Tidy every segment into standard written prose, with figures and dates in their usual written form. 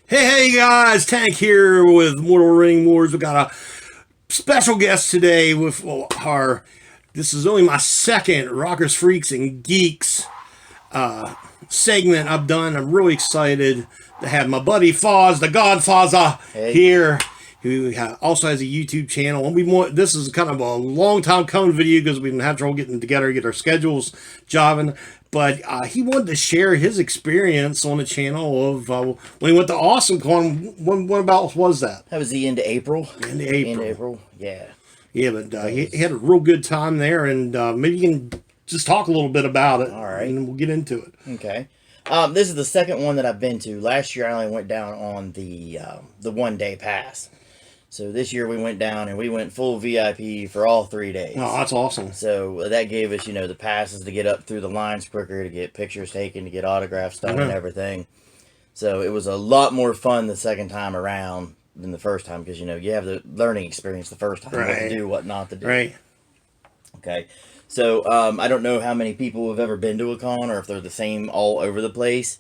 Hey guys, Tank here with Mortal Ring Wars. We got a special guest today with our. This is only my second Rockers, Freaks, and Geeks segment I've done. I'm really excited to have my buddy Fozz, the GodFozzah, Hey. here, who also has a YouTube channel. And this is kind of a long time coming video because we've been having trouble getting together, get our schedules jiving. But he wanted to share his experience on the channel of when he went to AwesomeCon. What about was that? That was the end of April. End of April. End of April, yeah. Yeah, but he had a real good time there, and maybe you can just talk a little bit about it. All right. And we'll get into it. Okay. This is the second one that I've been to. Last year I only went down on the 1-day pass. So this year we went down and we went full VIP for all 3 days. Oh, that's awesome. So that gave us, the passes to get up through the lines quicker, to get pictures taken, to get autographs done and everything. So it was a lot more fun the second time around than the first time because, you have the learning experience the first time, what to do, what not to do. Right. Okay. So I don't know how many people have ever been to a con or if they're the same all over the place.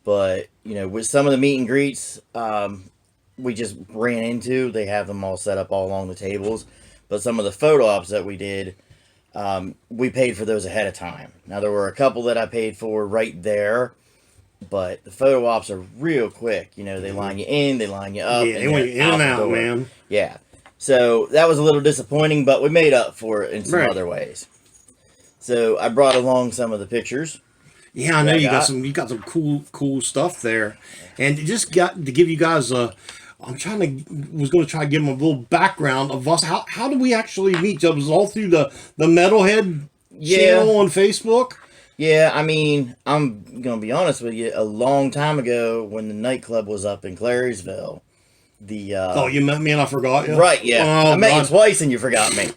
But, with some of the meet and greets, we just ran into, they have them all set up all along the tables. But some of the photo ops that we did, we paid for those ahead of time. Now, there were a couple that I paid for right there, but the photo ops are real quick. They line you in, they line you up. Yeah, they went in and out, man. Yeah. So that was a little disappointing, but we made up for it in some other ways. So I brought along some of the pictures. Yeah, I know you got some cool stuff there. And just got to give you guys a... was going to try to give them a little background of us. How did we actually meet? It was all through the Metalhead channel on Facebook. Yeah, I mean, I'm going to be honest with you. A long time ago when the nightclub was up in Clary'sville, you met me and I forgot you? Right, yeah. Oh, I met you twice and you forgot me.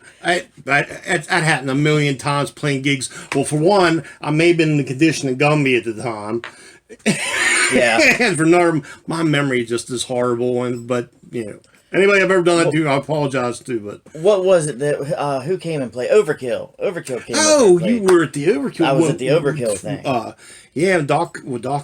That happened a million times playing gigs. Well, for one, I may have been in the condition of Gumby at the time. Yeah. And for another, my memory just is horrible. But anybody I've ever done that to, I apologize to. But what was it that who came and played? Overkill. Overkill came. Oh, you were at the Overkill. I was at the Overkill thing. Yeah, Doc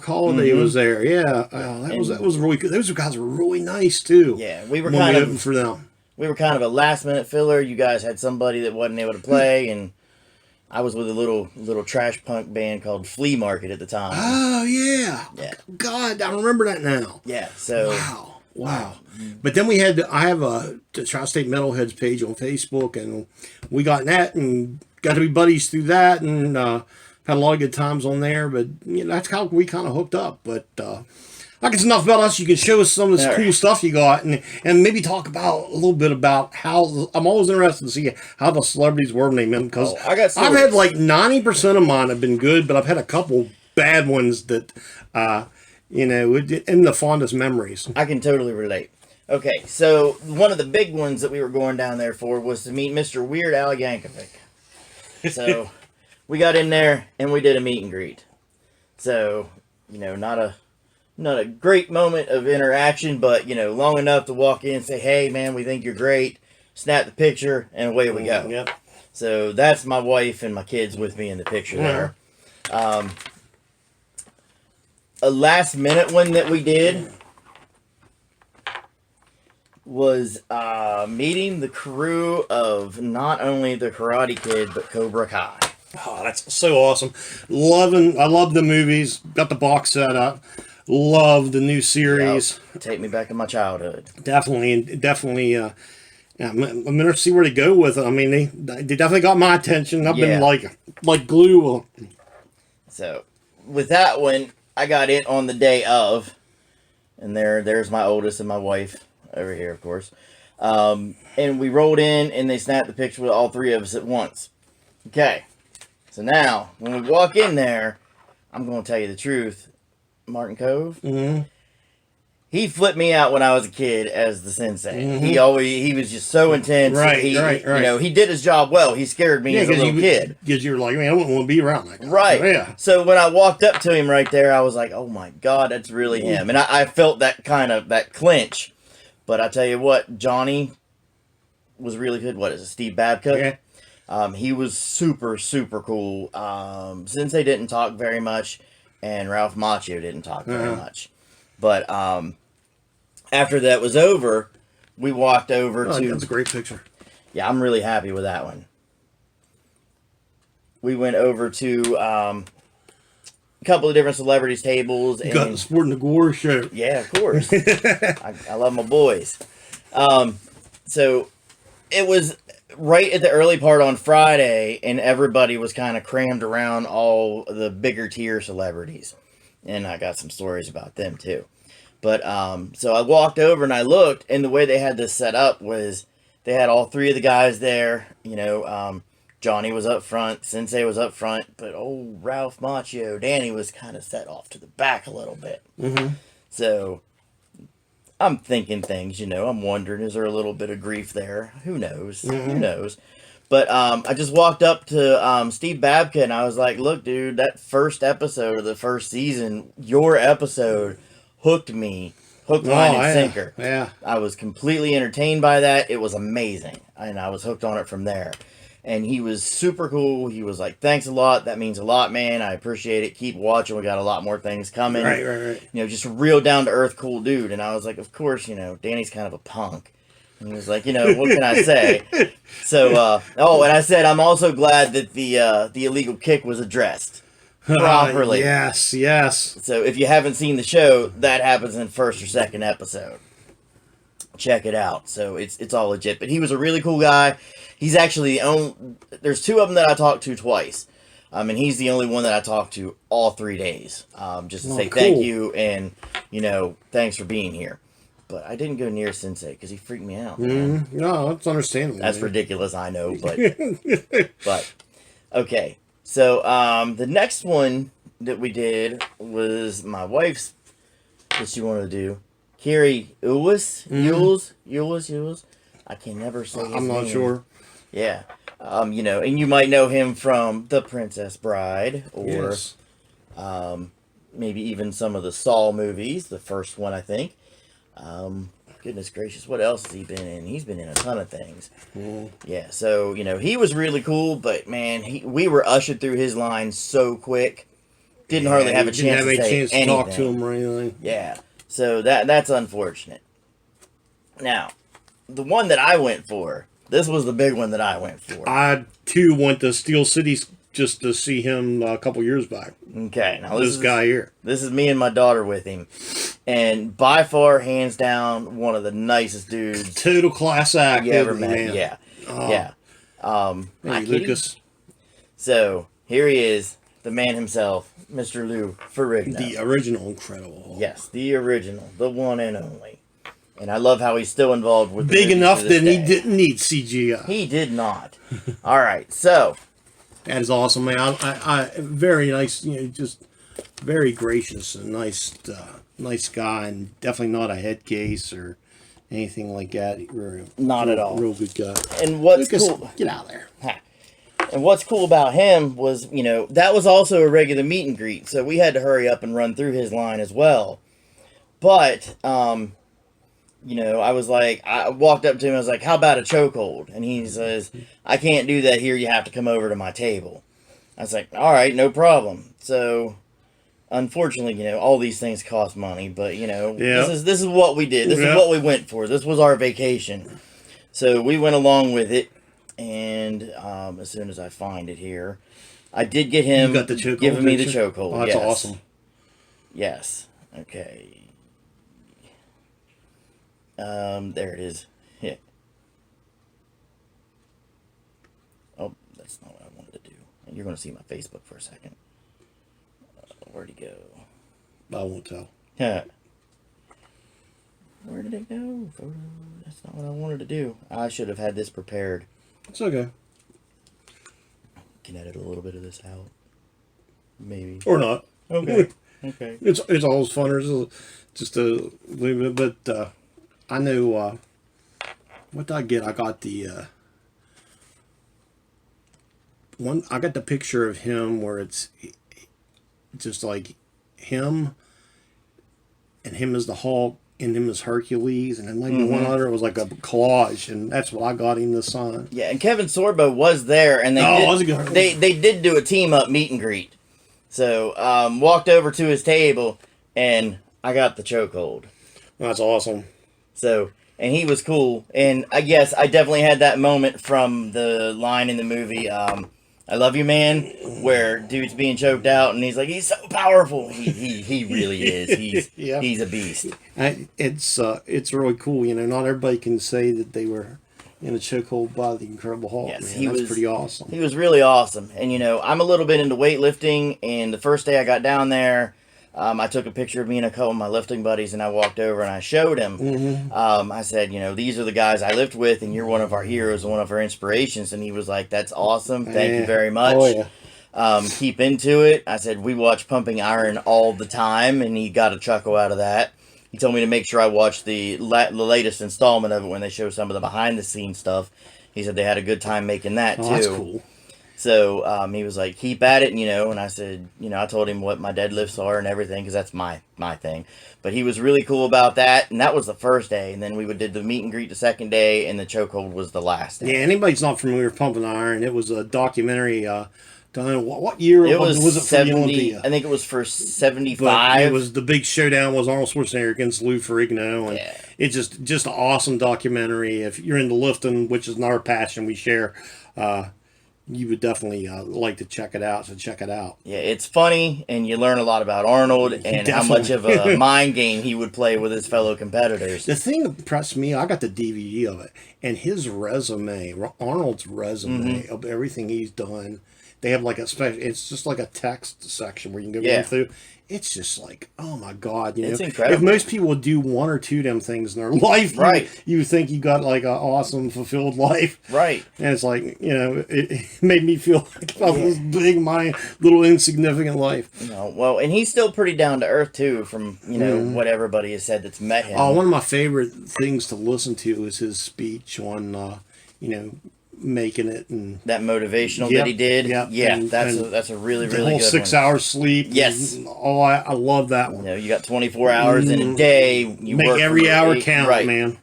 Holliday was there. Yeah, that was really good. Those guys were really nice too. Yeah, we were kind of for them. We were kind of a last minute filler. You guys had somebody that wasn't able to play, and I was with a little trash punk band called Flea Market at the time. Oh yeah. Yeah. God, I remember that now. Yeah. So. Wow. But then I have the Tri-State Metalheads page on Facebook, and we got in that and got to be buddies through that, and had a lot of good times on there. But that's how we kind of hooked up. But like it's enough about us. You can show us some of this cool stuff you got, and maybe talk about a little bit about how I'm always interested to see how the celebrities were named them because I've had like 90% of mine have been good, but I've had a couple bad ones that in the fondest memories. I can totally relate. Okay, so one of the big ones that we were going down there for was to meet Mr. Weird Al Yankovic. So we got in there and we did a meet and greet. So, not a great moment of interaction, but, long enough to walk in and say, hey, man, we think you're great. Snap the picture, and away we go. Yep. So that's my wife and my kids with me in the picture there. A last minute one that we did was meeting the crew of not only the Karate Kid, but Cobra Kai. Oh, that's so awesome. I love the movies. Got the box set up. Love the new series. Yep. Take me back to my childhood. Definitely. I'm going to see where they go with it. I mean, they definitely got my attention. I've been like glue. So, with that one, I got it on the day of, and there's my oldest and my wife over here, of course. And we rolled in, and they snapped the picture with all three of us at once. Okay, so now when we walk in there, I'm going to tell you the truth. Martin Cove, he flipped me out when I was a kid as the sensei. He was just so intense. Right. He did his job well. He scared me as a little kid. Because you were like, man, I wouldn't want to be around that guy. Right. Yeah. So when I walked up to him right there, I was like, oh my God, that's really him. And I felt that that clinch. But I tell you what, Johnny was really good. What is it, Steve Babcock? Yeah. He was super, super cool. Sensei didn't talk very much, and Ralph Macchio didn't talk very much. But after that was over, we walked over to... That's a great picture. Yeah, I'm really happy with that one. We went over to a couple of different celebrities' tables. You got the Sporting the Gore shirt. Yeah, of course. I love my boys. So it was right at the early part on Friday, and everybody was kind of crammed around all the bigger tier celebrities. And I got some stories about them too. But so I walked over and I looked, and the way they had this set up was they had all three of the guys there. You know, Johnny was up front, Sensei was up front, but old Ralph Macchio, Danny was kind of set off to the back a little bit. Mm-hmm. So I'm thinking things, you know, I'm wondering, is there a little bit of grief there? Who knows? Mm-hmm. Who knows? But I just walked up to Steve Babka and I was like, look, dude, that first episode of the first season, your episode hooked me, hook, line, and sinker. Yeah. I was completely entertained by that. It was amazing. And I was hooked on it from there. And he was super cool. He was like, thanks a lot. That means a lot, man. I appreciate it. Keep watching. We got a lot more things coming. Right. You know, just a real down-to-earth, cool dude. And I was like, of course, you know, Danny's kind of a punk. And he was like, you know, what can I say? So, and I said, I'm also glad that the illegal kick was addressed properly. Yes. So if you haven't seen the show, that happens in first or second episode. Check it out. So it's all legit. But he was a really cool guy. He's actually the only... There's two of them that I talked to twice. And he's the only one that I talked to all 3 days. Just to say thank you and, you know, thanks for being here. But I didn't go near Sensei because he freaked me out. No, that's understandable. That's ridiculous, I know, but... but, okay. So, the next one that we did was my wife's, that she wanted to do. Carrie Ewes? Ewes? I can never say his name. I'm not sure. Yeah. You know, and you might know him from The Princess Bride, or maybe even some of the Saw movies, the first one, I think. Goodness gracious, what else has he been in? He's been in a ton of things. Yeah, so, you know, he was really cool, but, man, we were ushered through his line so quick. Didn't hardly have a chance to say anything. Talk to him or anything. Yeah, so that's unfortunate. Now, the one that I went for, this was the big one that I went for. I, too, went to Steel City just to see him a couple years back. Okay. Now this guy here. This is me and my daughter with him. And by far, hands down, one of the nicest dudes. Total class act. You ever met. Man. Yeah. Oh. Yeah. Hey, Lucas. So, here he is, the man himself, Mr. Lou Ferrigno. The original Incredible. Yes, the original, the one and only. And I love how he's still involved with the big enough that day. he didn't need CGI. He did not. All right, so that is awesome, man. I very nice, you know, just very gracious and nice guy, and definitely not a head case or anything like that. Not at all. Real good guy. And what's Lucas, cool? Get out of there. And what's cool about him was, you know, that was also a regular meet and greet, so we had to hurry up and run through his line as well. But you know, I walked up to him, I was like, how about a chokehold? And he says, I can't do that here, you have to come over to my table. I was like, all right, no problem. So, unfortunately, you know, all these things cost money, but, you know, this is what we did. This is what we went for. This was our vacation. So, we went along with it, and as soon as I find it here, I did get him giving me the chokehold. Oh, that's awesome. Yes. Okay. There it is. Yeah. Oh, that's not what I wanted to do. You're going to see my Facebook for a second. Where'd he go? I won't tell. Yeah. Where did it go? Photo. That's not what I wanted to do. I should have had this prepared. It's okay. Can edit a little bit of this out. Maybe. Or not. Okay. Okay. It's always funner just to leave it, but I know what did I get? I got the one. I got the picture of him where it's just like him and him as the Hulk and him as Hercules, and then like the one other was like a collage, and that's what I got him to sign. Yeah, and Kevin Sorbo was there, and they did do a team up meet and greet. So walked over to his table, and I got the chokehold. That's awesome. So, and he was cool. And I guess I definitely had that moment from the line in the movie, I love you, man, where dude's being choked out and he's like, he's so powerful. He really is. Yeah. He's a beast. It's really cool. You know, not everybody can say that they were in a chokehold by the Incredible Hulk. Yes, man. That's pretty awesome. He was really awesome. And, you know, I'm a little bit into weightlifting. And the first day I got down there, I took a picture of me and a couple of my lifting buddies, and I walked over and I showed him. I said, you know, these are the guys I lift with, and you're one of our heroes and one of our inspirations. And he was like, that's awesome. Thank you very much. Oh, yeah. Keep into it. I said, we watch Pumping Iron all the time, and he got a chuckle out of that. He told me to make sure I watched the latest installment of it when they show some of the behind-the-scenes stuff. He said they had a good time making that, too. That's cool. So he was like, keep at it, you know, and I said, you know, I told him what my deadlifts are and everything, because that's my thing. But he was really cool about that, and that was the first day. And then we did the meet and greet the second day, and the chokehold was the last day. Yeah, anybody's not familiar with Pumping Iron, it was a documentary done, what year it was it 70, for the Olympia? I think it was for 75. But it was the big showdown was Arnold Schwarzenegger against Lou Ferrigno, and Yeah. it's just an awesome documentary. If you're into lifting, which is another passion we share, you would definitely like to check it out. So check it out. Yeah, it's funny, and you learn a lot about Arnold and how much of a mind game he would play with his fellow competitors. The thing that impressed me, I got the DVD of it, and his resume, Arnold's resume of everything he's done. They have like a special. It's just like a text section where you can go run through. It's just like, oh my God, you know. It's incredible. If most people would do one or two of them things in their life, Right. you think you got like an awesome, fulfilled life. Right. And it's like, you know, it made me feel like I was big, my little insignificant life. You know, well, and he's still pretty down to earth too, from you know what everybody has said that's met him. Oh, one of my favorite things to listen to is his speech on, you know, making it and that motivational that he did. Yeah, that's a really the really whole good 6 one. hours sleep. Yes. And, oh, I love that one. You know, you got 24 hours in a day. You Make work every from hour 8 count, right. man.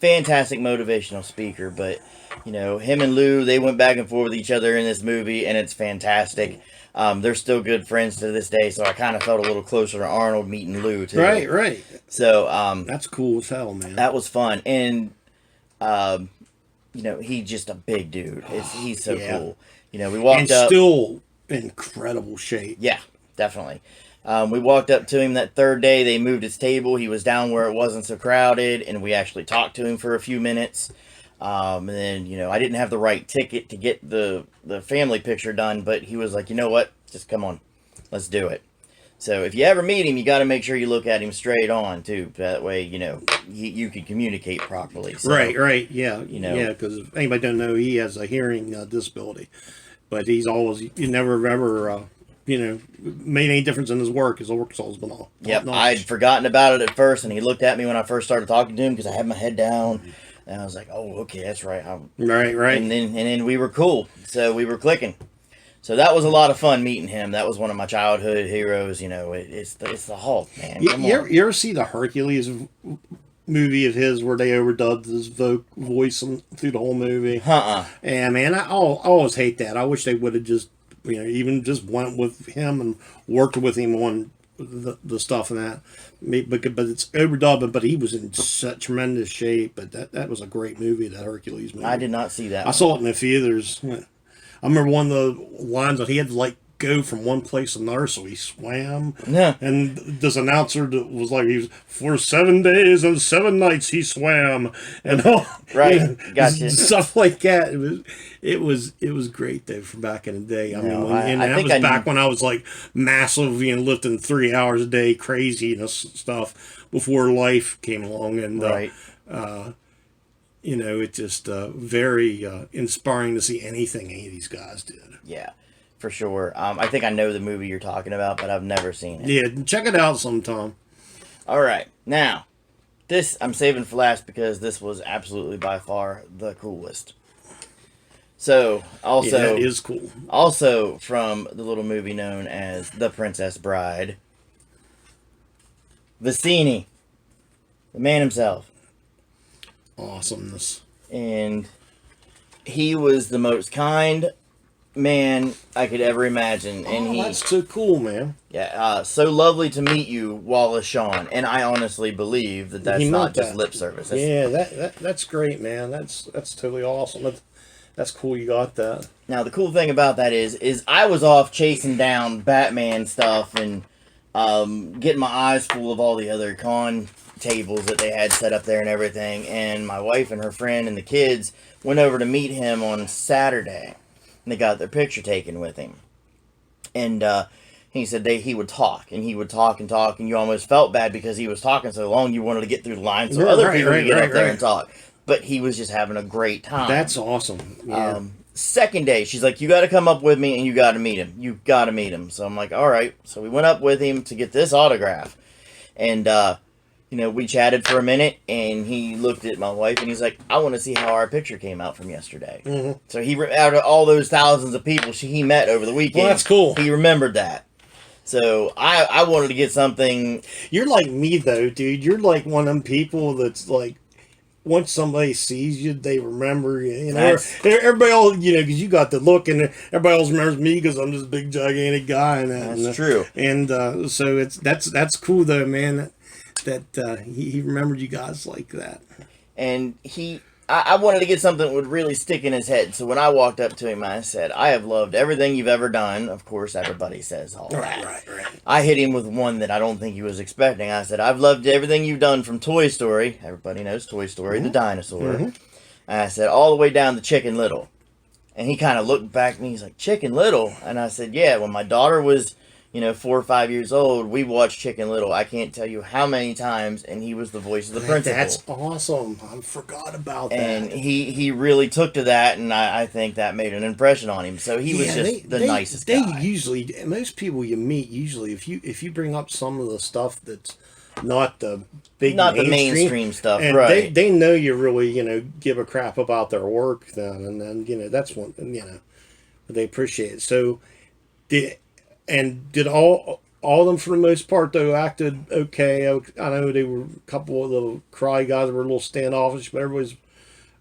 Fantastic motivational speaker, but you know, him and Lou, they went back and forth with each other in this movie, and it's fantastic. They're still good friends to this day, so I kind of felt a little closer to Arnold meeting Lou too. Right. So That's cool as hell, man. that was fun, and you know, he's just a big dude. He's so cool. You know, we walked up. Still in incredible shape. Yeah, definitely. We walked up to him that third day. They moved his table. He was down where it wasn't so crowded, and we actually talked to him for a few minutes. And then, you know, I didn't have the right ticket to get the family picture done, but he was like, you know what? Just come on. Let's do it. So if you ever meet him, you got to make sure you look at him straight on, too. That way, you know, you can communicate properly. So, Right. Yeah. You know. Yeah, because if anybody don't know, he has a hearing disability. But he's always, you never ever, you know, made any difference in his work. His work's always been all. Yep, I'd forgotten about it at first, and he looked at me when I first started talking to him because I had my head down. And I was like, oh, okay, that's right. Right. And then we were cool. So we were clicking. So that was a lot of fun meeting him. That was one of my childhood heroes. You know, it's the Hulk, man. Come You on. ever see the Hercules movie of his where they overdubbed his voice through the whole movie? Yeah, man, I always hate that. I wish they would have just, you know, even just went with him and worked with him on the stuff and that. But it's overdubbed, but he was in such tremendous shape. But that was a great movie, that Hercules movie. I did not see that. I saw it in the theaters. I remember one of the lines that he had to like go from one place to another, so he swam. Yeah. And this announcer was like, he was, for 7 days and 7 nights he swam, and all Right. Gotcha. stuff like that. It was great though for back in the day. I mean, that was back when I was like massive, you know, lifting 3 hours a day, crazy, you know, stuff before life came along, and Right. you know, it's just very inspiring to see anything any of these guys did. Yeah, for sure. I think I know the movie you're talking about, but I've never seen it. Yeah, check it out sometime. All right. Now, this I'm saving for last because this was absolutely by far the coolest. So, also... Yeah, that is cool. Also from the little movie known as The Princess Bride, Vicini, the man himself. Awesomeness. And he was the most kind, man I could ever imagine. And that's so cool, man. Yeah, so lovely to meet you, Wallace Shawn. And I honestly believe that that's not just lip service. That's great, man. That's totally awesome. That's cool you got that. Now, the cool thing about that is I was off chasing down Batman stuff and getting my eyes full of all the other con tables that they had set up there and everything. And my wife and her friend and the kids went over to meet him on Saturday. And they got their picture taken with him. And he said he would talk, and he would talk and talk, and you almost felt bad because he was talking so long you wanted to get through the line so other people could get up there and talk. But he was just having a great time. That's awesome. Yeah. Second day, she's like, you got to come up with me and you got to meet him. You got to meet him. So I'm like, all right. So we went up with him to get this autograph. And, we chatted for a minute, and he looked at my wife, and he's like, I want to see how our picture came out from yesterday. Mm-hmm. So out of all those thousands of people he met over the weekend, well, that's cool. He remembered that. So I wanted to get something. You're like me, though, dude. You're like one of them people that's like, once somebody sees you, they remember you. You know, everybody else, because you got the look, and everybody else remembers me because I'm this big, gigantic guy. And that's true. And so that's cool, though, man. That he remembered you guys like that. And I wanted to get something that would really stick in his head. So when I walked up to him, I said, I have loved everything you've ever done. Of course, everybody says all that. Right. I hit him with one that I don't think he was expecting. I said, I've loved everything you've done from Toy Story. Everybody knows Toy Story, the dinosaur. Mm-hmm. And I said, all the way down to Chicken Little. And he kind of looked back at me. He's like, Chicken Little? And I said, yeah, when my daughter was 4 or 5 years old, we watched Chicken Little. I can't tell you how many times, and he was the voice of the principal. That's awesome. I forgot about that. And he really took to that, and I think that made an impression on him. So he was just the nicest guy. Usually, most people you meet, if you bring up some of the stuff that's not the mainstream stuff, and right? They know you really give a crap about their work then, and then that's one they appreciate it. So did all of them, for the most part, though, acted okay? I know they were a couple of the cry guys were a little standoffish, but everybody's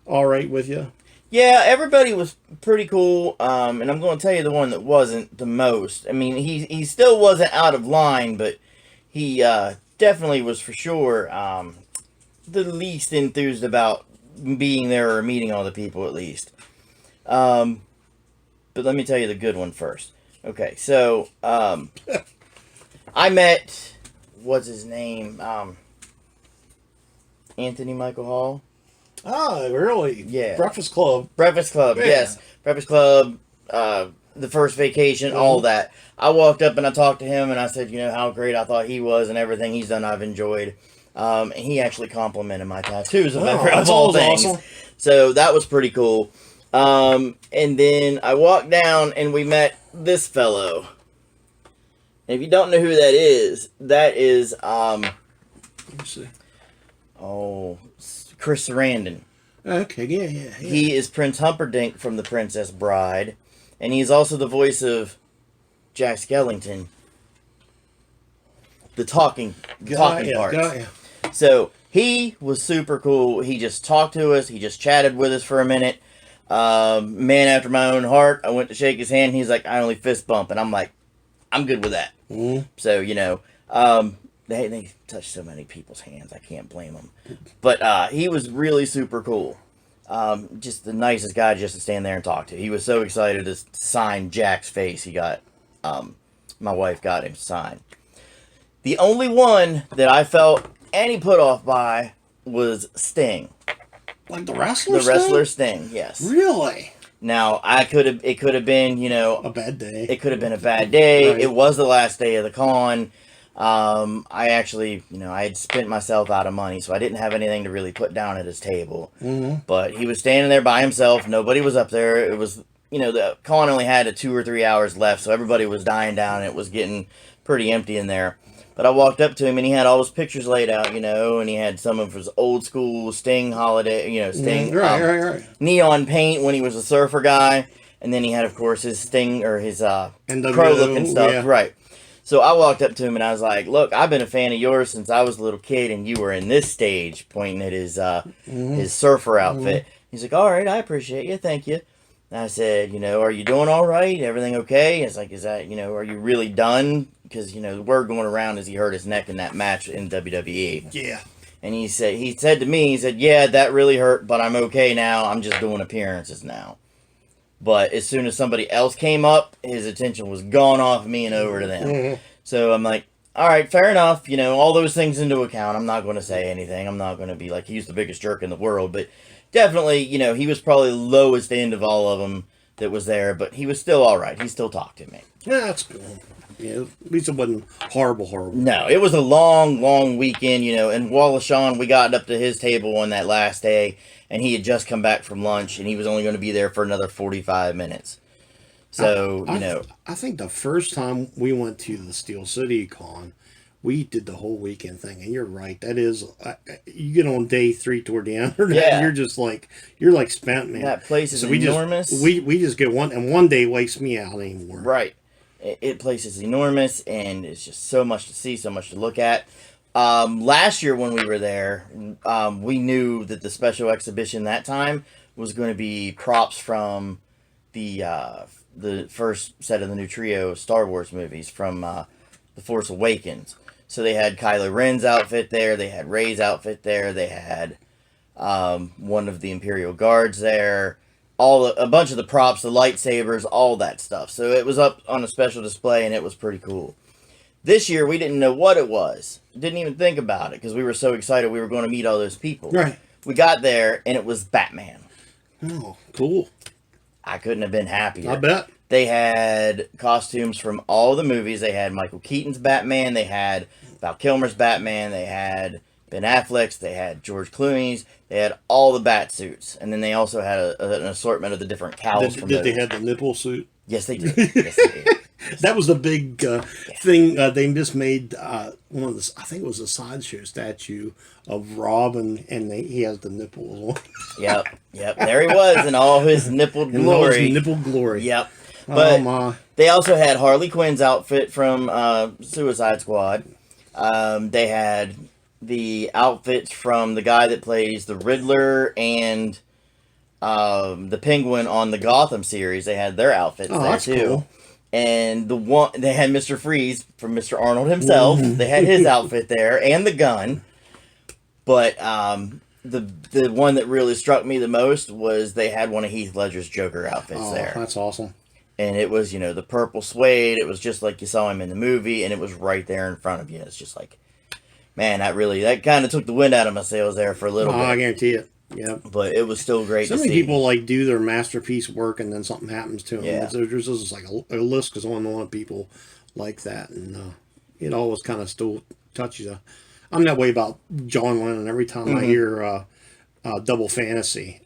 all right with you. Yeah, everybody was pretty cool. And I'm going to tell you the one that wasn't the most. I mean, he still wasn't out of line, but he definitely was for sure the least enthused about being there or meeting all the people, at least. But let me tell you the good one first. Okay, so I met, what's his name? Anthony Michael Hall. Oh, really? Yeah. Breakfast Club. Yeah. Yes. Breakfast Club, The First Vacation, all that. I walked up and I talked to him and I said, how great I thought he was and everything he's done I've enjoyed. And he actually complimented my tattoos of all things. Awesome. So that was pretty cool. And then I walked down and we met this fellow. And if you don't know who that is let me see. Chris Sarandon. Okay, yeah. He is Prince Humperdinck from The Princess Bride, and he's also the voice of Jack Skellington. The talking parts. So he was super cool. He just talked to us. He just chatted with us for a minute. Man after my own heart. I went to shake his hand. He's like, I only fist bump. And I'm like, I'm good with that. Mm-hmm. So, they touch so many people's hands. I can't blame them. But he was really super cool. Just the nicest guy just to stand there and talk to. He was so excited to sign Jack's face. He got, my wife got him signed. The only one that I felt any put off by was Sting. Like the wrestler? The wrestler Sting, yes. Really? Now, it could have been, a bad day. It could have been a bad day. Right. It was the last day of the con. I actually, I had spent myself out of money, so I didn't have anything to really put down at his table. Mm-hmm. But he was standing there by himself. Nobody was up there. It was, the con only had 2 or 3 hours left, so everybody was dying down. It was getting pretty empty in there. But I walked up to him, and he had all his pictures laid out, and he had some of his old school Sting holiday, Sting. Right. Neon paint when he was a surfer guy. And then he had, of course, his Sting, or his crow-looking stuff. Yeah. Right. So I walked up to him, and I was like, look, I've been a fan of yours since I was a little kid, and you were in this stage, pointing at his surfer outfit. Mm-hmm. He's like, all right, I appreciate you, thank you. And I said, are you doing all right? Everything okay? It's like, is that, are you really done? Because, the word going around is he hurt his neck in that match in WWE. Yeah. And he said to me, yeah, that really hurt, but I'm okay now. I'm just doing appearances now. But as soon as somebody else came up, his attention was gone off me and over to them. Mm-hmm. So I'm like, all right, fair enough. All those things into account. I'm not going to say anything. I'm not going to be like, he's the biggest jerk in the world. But definitely, he was probably the lowest end of all of them that was there. But he was still all right. He still talked to me. Yeah, that's cool. Yeah, at least it wasn't horrible. No, it was a long, long weekend, and Wallace Shawn, we got up to his table on that last day, and he had just come back from lunch, and he was only going to be there for another 45 minutes. So, I think the first time we went to the Steel City Con, we did the whole weekend thing, and you're right. That is, you get on day 3 toward the end, and you're just like, spent, man. That place is enormous. We just get one, and one day wakes me out anymore. Right. It place is enormous, and it's just so much to see, so much to look at. Last year when we were there, we knew that the special exhibition that time was going to be props from the first set of the new trio of Star Wars movies from The Force Awakens. So they had Kylo Ren's outfit there, they had Rey's outfit there, they had one of the Imperial Guards there. A bunch of the props, the lightsabers, all that stuff. So it was up on a special display, and it was pretty cool. This year, we didn't know what it was. Didn't even think about it, because we were so excited we were going to meet all those people. Right. We got there, and it was Batman. Oh, cool. I couldn't have been happier. I bet. They had costumes from all the movies. They had Michael Keaton's Batman. They had Val Kilmer's Batman. They had Ben Affleck's. They had George Clooney's. They had all the bat suits. And then they also had an assortment of the different cowls from those. Did they have the nipple suit? Yes, they did. Yes, they did. That was the big thing. They just made one of the, I think it was a sideshow statue of Robin, and he has the nipples on. Yep. There he was in all his nipple glory. Nipple glory. Yep. But oh my. They also had Harley Quinn's outfit from Suicide Squad. They had the outfits from the guy that plays the Riddler and the Penguin on the Gotham series. They had their outfits there too. Cool. And they had Mr. Freeze from Mr. Arnold himself. They had his outfit there and the gun. But the one that really struck me the most was they had one of Heath Ledger's Joker outfits there. That's awesome. And it was, the purple suede. It was just like you saw him in the movie, and it was right there in front of you. It's just like, man, that kind of took the wind out of my sails there for a little bit. I guarantee it. Yeah. But it was still great to see. So many people do their masterpiece work, and then something happens to them. Yeah. There's just like a list goes on and on of people like that, and it always kind of still touches you. I'm that way about John Lennon. Every time I hear Double Fantasy,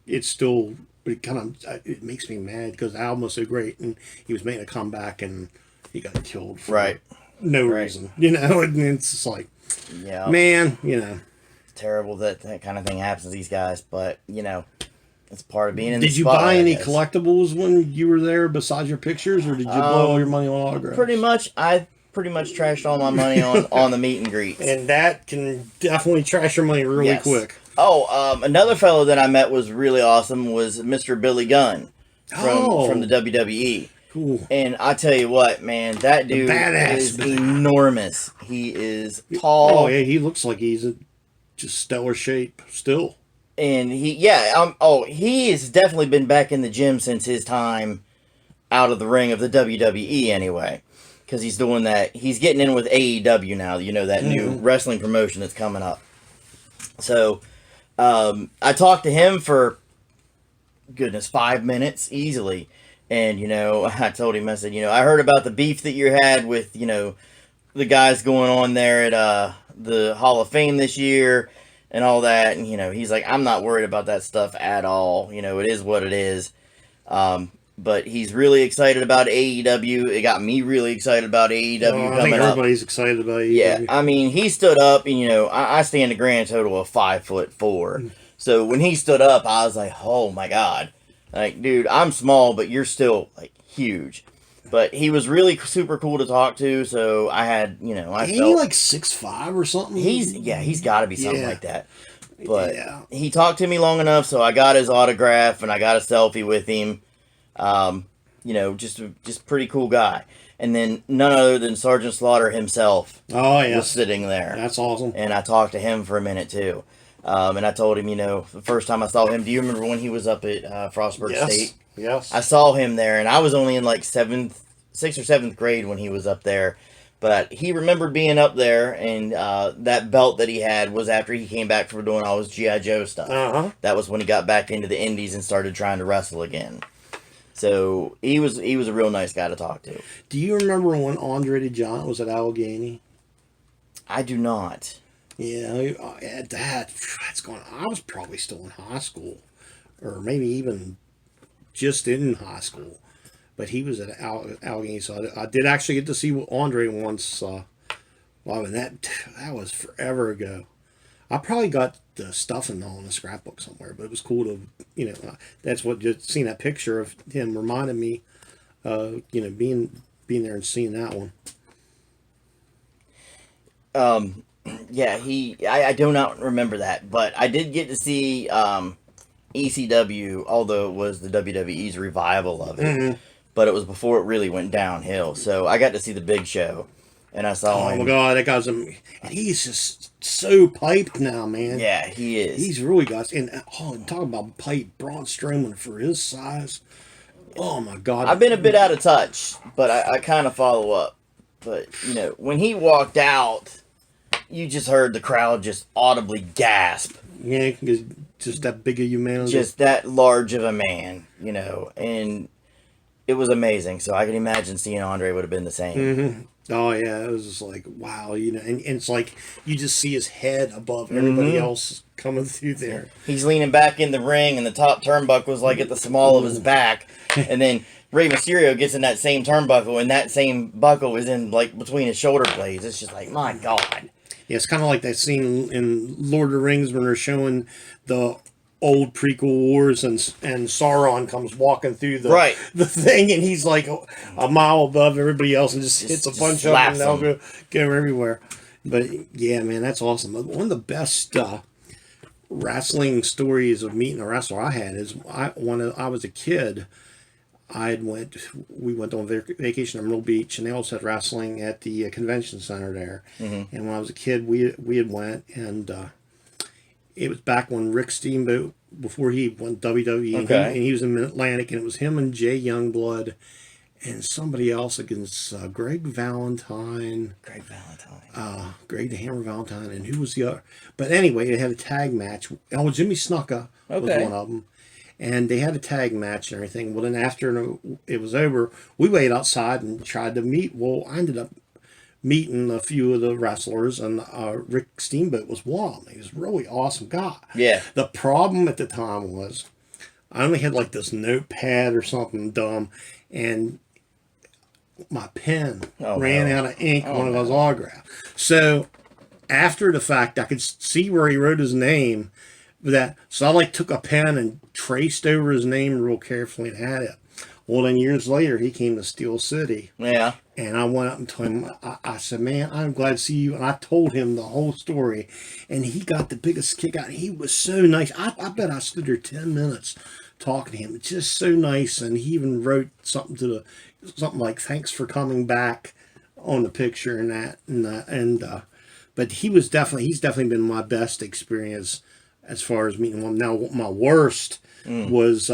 it's still... it makes me mad because the album was so great, and he was making a comeback, and he got killed for no reason, and it's just like, man, it's terrible that kind of thing happens to these guys, but it's part of being in the Did you buy any collectibles when you were there besides your pictures, or did you blow all your money on autographs? I pretty much trashed all my money on the meet and greets, and that can definitely trash your money really quick. Oh, another fellow that I met was really awesome was Mr. Billy Gunn from the WWE. Cool. And I tell you what, man, that dude is enormous. He is tall. Oh, yeah, he looks like he's in just stellar shape still. And he has definitely been back in the gym since his time out of the ring of the WWE anyway. Because he's doing that. He's getting in with AEW now, that new wrestling promotion that's coming up. So... I talked to him for, 5 minutes easily. And, I told him, I said, I heard about the beef that you had with, the guys going on there at the Hall of Fame this year and all that. And, he's like, I'm not worried about that stuff at all. It is what it is. But he's really excited about AEW. It got me really excited about AEW coming up. I think everybody's excited about AEW. Yeah, I mean, he stood up, and, I stand a grand total of 5'4". So when he stood up, I was like, oh my God. Like, dude, I'm small, but you're still, huge. But he was really super cool to talk to, so I had, I felt... Ain't he 6'5" or something? He's got to be something like that. But Yeah. he talked to me long enough, so I got his autograph and I got a selfie with him. Just pretty cool guy. And then none other than Sergeant Slaughter himself Oh yeah. was sitting there. That's awesome. And I talked to him for a minute too. And I told him, the first time I saw him, do you remember when he was up at Frostburg Yes. State? Yes. I saw him there, and I was only in like 6th or 7th grade when he was up there. But he remembered being up there, and that belt that he had was after he came back from doing all his G.I. Joe stuff. Uh-huh. That was when he got back into the indies and started trying to wrestle again. So he was a real nice guy to talk to. Do you remember when Andre the Giant was at Allegheny? I do not. Yeah, that's going. I was probably still in high school, or maybe even just in high school. But he was at Allegheny, so I did actually get to see Andre once. Well, I mean, that was forever ago. I probably got the stuff in the scrapbook somewhere, but it was cool to, that's what just seeing that picture of him reminded me, being there and seeing that one. Yeah, I do not remember that, but I did get to see ECW, although it was the WWE's revival of it. Mm-hmm. But it was before it really went downhill. So I got to see the Big Show, and I saw him. Oh my God, that guy's and he's just so piped now, man. Yeah, he is. He's really got, and talk about pipe, Braun Strowman for his size. Oh my God. I've been a bit out of touch, but I kind of follow up. But when he walked out, you just heard the crowd just audibly gasp. Yeah, just that big of humanity. Just that large of a man, and it was amazing. So I can imagine seeing Andre would have been the same. Mm-hmm. Oh yeah, it was just like wow, and it's like you just see his head above everybody else coming through there. He's leaning back in the ring, and the top turnbuckle's like at the small of his back, and then Rey Mysterio gets in that same turnbuckle, and that same buckle is in like between his shoulder blades. It's just like, my God. Yeah, it's kind of like that scene in Lord of the Rings when they're showing the old prequel wars and Sauron comes walking through the thing, and he's like a mile above everybody else and just hits a bunch of them and they'll go everywhere. But yeah, man, that's awesome. One of the best wrestling stories of meeting a wrestler I had is when I was a kid. We went on vacation in Myrtle Beach, and they also had wrestling at the convention center there. Mm-hmm. And when I was a kid, we had went, and it was back when Rick Steamboat, before he went WWE, and he was in Mid-Atlantic, and it was him and Jay Youngblood and somebody else against Greg Valentine. Greg the Hammer Valentine, and who was the other? But anyway, they had a tag match. Oh, Jimmy Snuka was one of them. And they had a tag match and everything. Well, then after it was over, we waited outside and tried to meet. Well, I ended up meeting a few of the wrestlers, and Rick Steamboat was one of them. He was a really awesome guy. Yeah. The problem at the time was I only had like this notepad or something dumb, and my pen ran out of ink on his autograph. So after the fact, I could see where he wrote his name. So I took a pen and traced over his name real carefully and had it. Well, then years later, he came to Steel City. Yeah. And I went up and told him, I said, man, I'm glad to see you. And I told him the whole story. And he got the biggest kick out. He was so nice. I bet I stood there 10 minutes talking to him. It's just so nice. And he even wrote something like, thanks for coming back on the picture and that. But he's definitely been my best experience as far as meeting him. Now, my worst was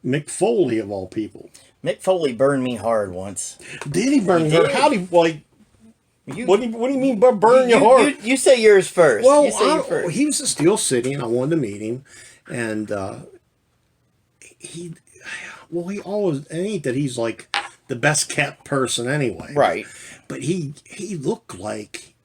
Mick Foley, of all people. Mick Foley burned me hard once. Did he burn you hard? How did he, what do you mean by burn you hard? You say yours first. Well, He he was in Steel City, and I wanted to meet him. And he always, it ain't that he's like the best kept person anyway. Right. But he looked like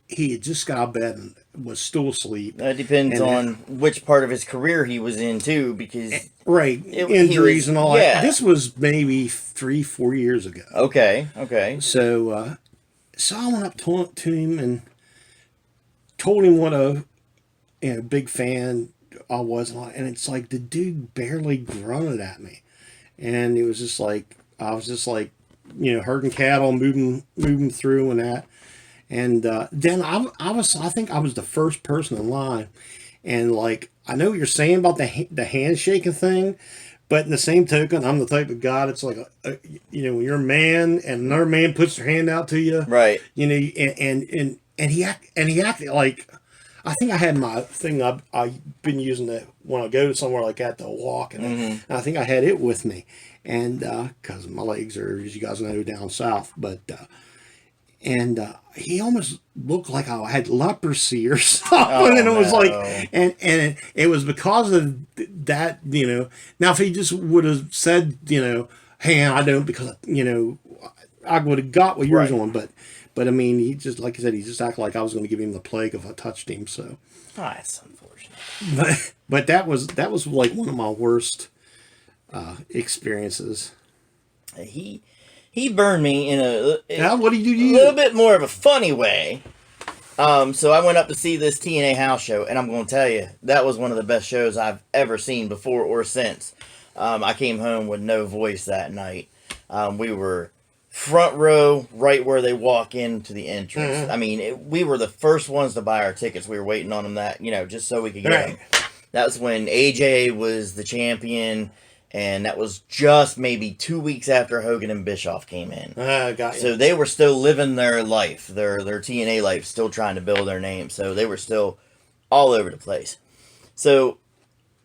he had just got out of bed and was still asleep. That depends on which part of his career he was in too, because injuries and all that. This was maybe 3-4 years ago. Okay. So I went up to him and told him what a big fan I was, and it's like the dude barely grunted at me, and it was just like I was just like herding cattle, moving through and that. And then I think I was the first person in line, And like, I know what you're saying about the handshaking thing, but in the same token, I'm the type of guy that's like, when you're a man and another man puts their hand out to you, Right. And he acted like, I think I had my thing I've been using it when I go somewhere like that to walk, and I think I had it with me, and because my legs are, as you guys know, down south, but he almost looked like I had leprosy or something, and it was like, and it was because of that, Now if he just would have said, hey, I don't, because I would have got what you were doing, but I mean, he just, like I said, he just acted like I was going to give him the plague if I touched him. So, that's unfortunate. But that was like one of my worst experiences. He burned me in What did you do? A little bit more of a funny way. So I went up to see this TNA house show, and I'm going to tell you, that was one of the best shows I've ever seen before or since. I came home with no voice that night. We were front row, right where they walk into the entrance. I mean, we were the first ones to buy our tickets. We were waiting on them just so we could go. That was when AJ was the champion, and that was just maybe 2 weeks after Hogan and Bischoff came in. Got you. So they were still living their life, their TNA life, still trying to build their name. So they were still all over the place. So,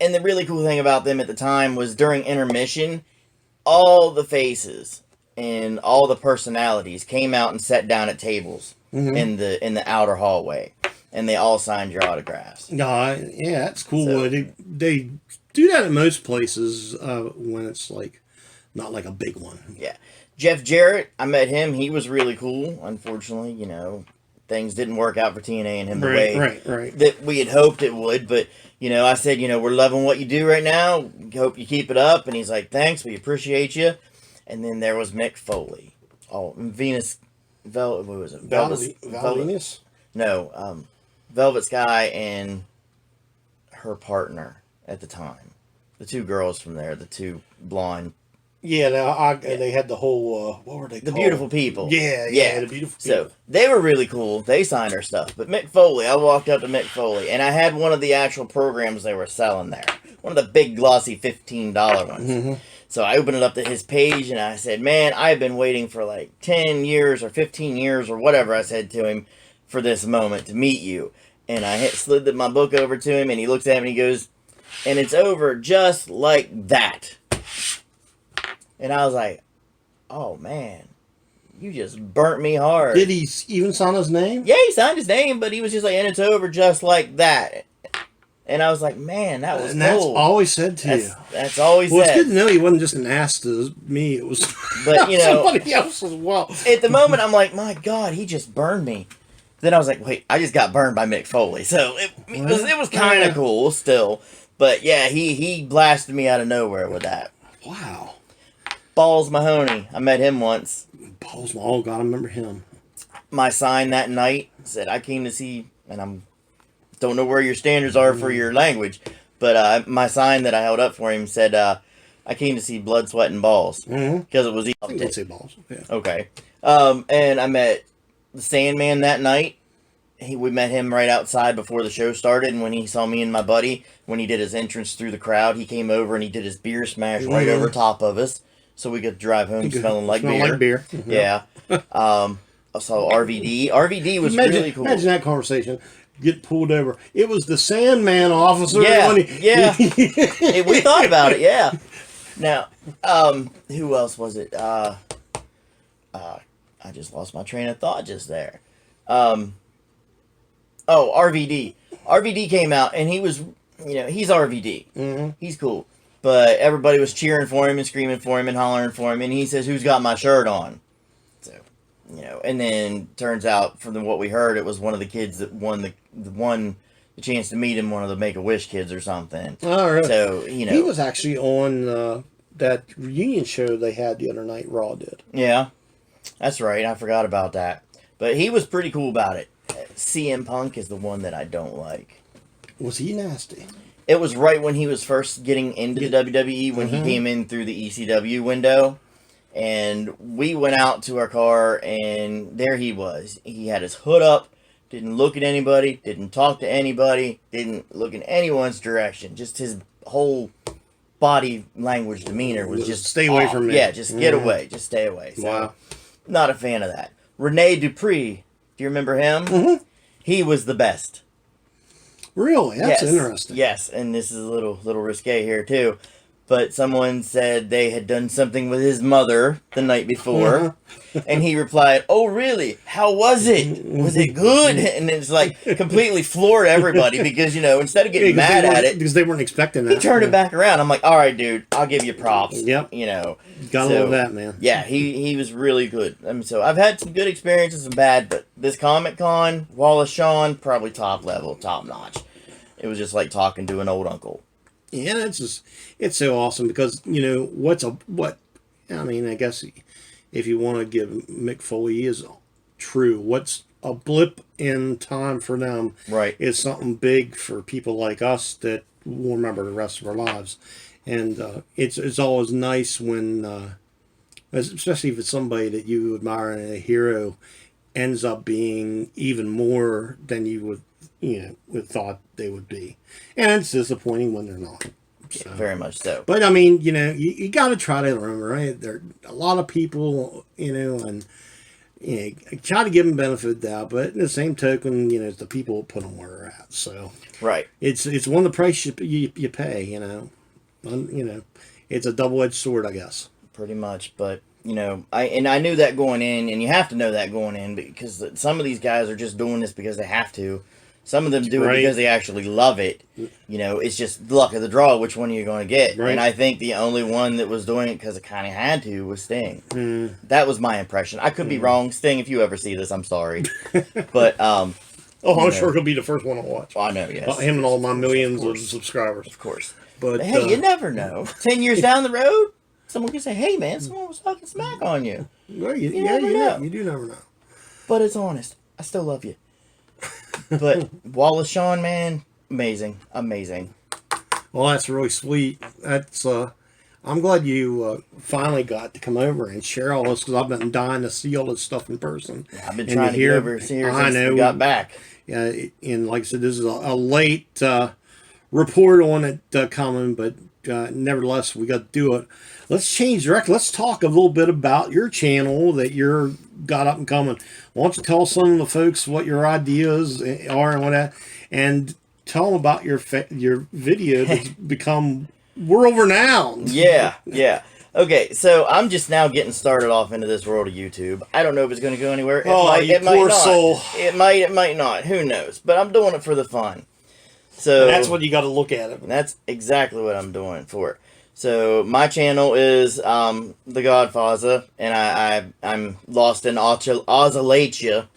and the really cool thing about them at the time was during intermission, all the faces and all the personalities came out and sat down at tables in the outer hallway, and they all signed your autographs. Yeah, that's cool. So, they do that at most places when it's like not like a big one. Yeah, Jeff Jarrett, I met him. He was really cool. Unfortunately, things didn't work out for TNA and him the way that we had hoped it would. But I said, we're loving what you do right now. Hope you keep it up. And he's like, thanks, we appreciate you. And then there was Mick Foley. Oh, what was it? Venus? No, Velvet Sky and her partner at the time. The two girls from there, the two blonde. Yeah, they had the whole, what were they called? The Beautiful People. Yeah, the Beautiful People. So, they were really cool. They signed our stuff. But Mick Foley, I walked up to Mick Foley, and I had one of the actual programs they were selling there. One of the big, glossy $15 ones. So I opened it up to his page, and I said, man, I've been waiting for like 10 years or 15 years or whatever, I said to him, for this moment to meet you. And I slid my book over to him, and he looks at me and he goes, and it's over just like that. And I was like, oh, man, you just burnt me hard. Did he even sign his name? Yeah, he signed his name, but he was just like, and it's over just like that. And I was like, man, that was cool. That's always said to you. That's always said. Well, it's good to know he wasn't just an ass to me. It was but, somebody else as well. At the moment, I'm like, my God, he just burned me. Then I was like, wait, I just got burned by Mick Foley. So it was kind of cool still. But yeah, he blasted me out of nowhere with that. Wow. Balls Mahoney. I met him once. Balls Mahoney. Oh, God, I remember him. My sign that night said, I came to see, and don't know where your standards are for your language, but my sign that I held up for him said, I came to see blood, sweat, and balls. Because it was easy. I think I'd say balls. Yeah. Okay. And I met the Sandman that night. We met him right outside before the show started, and when he saw me and my buddy, when he did his entrance through the crowd, he came over and he did his beer smash right over top of us, so we could drive home smelling like beer. Yeah. I saw RVD. RVD was really cool. Imagine that conversation. Get pulled over. It was the Sandman officer. Yeah, we thought about it, yeah. Now, who else was it? I just lost my train of thought just there. RVD. RVD came out, and he was, he's RVD. He's cool. But everybody was cheering for him and screaming for him and hollering for him, and he says, who's got my shirt on? So, and then turns out, from what we heard, it was one of the kids that won the chance to meet him, one of the Make-A-Wish kids or something. Oh, really? So, He was actually on that reunion show they had the other night, Raw did. Yeah, that's right. I forgot about that. But he was pretty cool about it. CM Punk is the one that I don't like. Was he nasty? It was right when he was first getting into the WWE, when he came in through the ECW window. And we went out to our car, and there he was. He had his hood up, Didn't look at anybody. Didn't talk to anybody. Didn't look in anyone's direction. Just his whole body language, demeanor was just stay away off. from me. Yeah, just get away. Just stay away. So, wow. not a fan of that. Rene Dupree. Do you remember him? Mm-hmm. He was the best. Really? That's Yes. interesting. Yes, and this is a little risque here too. But someone said they had done something with his mother the night before. And he replied, "Oh, really? How was it? Was it good?" And it's like completely floored everybody because, instead of getting mad at it, because they weren't expecting that. he turned it back around. I'm like, all right, dude, I'll give you props. Yep. Gotta love that, man. Yeah, he was really good. So I've had some good experiences and bad, but this Comic Con, Wallace Shawn, probably top level, top notch. It was just like talking to an old uncle. Yeah, it's so awesome because, I guess if you want to give Mick Foley is true, what's a blip in time for them Right. is something big for people like us that will remember the rest of our lives. And it's always nice when, especially if it's somebody that you admire and a hero ends up being even more than you would thought they would be. And it's disappointing when they're not. So. Very much so. But I mean, you got to try to remember, right? There are a lot of people, and try to give them benefit of the doubt. But in the same token, it's the people who put them where they're at. So Right. it's one of the price you pay. It's a double-edged sword, I guess. Pretty much, but I knew that going in, and you have to know that going in because some of these guys are just doing this because they have to. Some of them do it because they actually love it. It's just luck of the draw which one you're going to get. Right. And I think the only one that was doing it because it kind of had to was Sting. That was my impression. I could be wrong. Sting, if you ever see this, I'm sorry. But I'm sure he'll be the first one to watch. I know, yes. Him and all my millions of subscribers. Of course. But hey, you never know. 10 years down the road, someone can say, "Hey, man, someone was talking smack on you." Well, you You do never know. But it's honest. I still love you. But Wallace Shawn, man, amazing. Well, that's really sweet. That's I'm glad you finally got to come over and share all this because I've been dying to see all this stuff in person. I've been trying to get over here since we got back. Yeah, and like I said, this is a late report on it coming, but nevertheless, we got to do it. Let's change direction. Let's talk a little bit about your channel that you're got up and coming. Why don't you tell some of the folks what your ideas are and what that, and tell them about your video that's become world renowned. Yeah. Okay, so I'm just now getting started off into this world of YouTube. I don't know if it's going to go anywhere. It might not. Soul. It might not. Who knows? But I'm doing it for the fun. So And that's what you got to look at it. That's exactly what I'm doing it for. So my channel is the GodFozzah, and I'm lost in Ozzalatia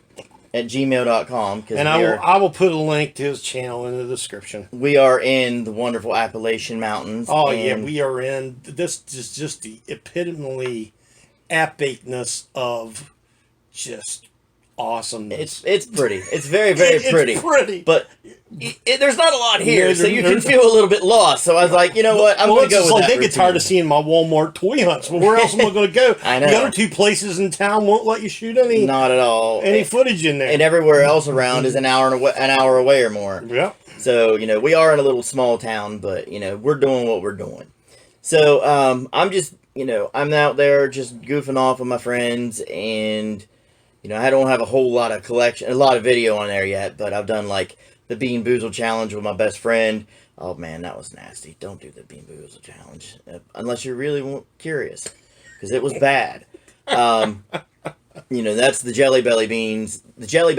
at gmail.com. And I will put a link to his channel in the description. We are in the wonderful Appalachian Mountains. Oh, yeah, we are in. This is just the epitome epicness of just awesomeness. It's pretty. It's very, very pretty. It's pretty. But there's not a lot here, so you can feel a little bit lost. So I was like, you know what? I'm going to go with that. They get tired of seeing my Walmart toy hunts. Well, where else am I going to go? I know. The other two places in town won't let you shoot any. Not at all. Any footage in there. And everywhere else around is an hour away or more. Yeah. So, we are in a little small town, but, we're doing what we're doing. So, I'm just, I'm out there just goofing off with my friends, and, I don't have a whole lot of video on there yet, but I've done, like, the Bean Boozle Challenge with my best friend. Oh, man, that was nasty. Don't do the Bean Boozle Challenge, unless you're really curious, because it was bad. That's the jelly belly beans, jelly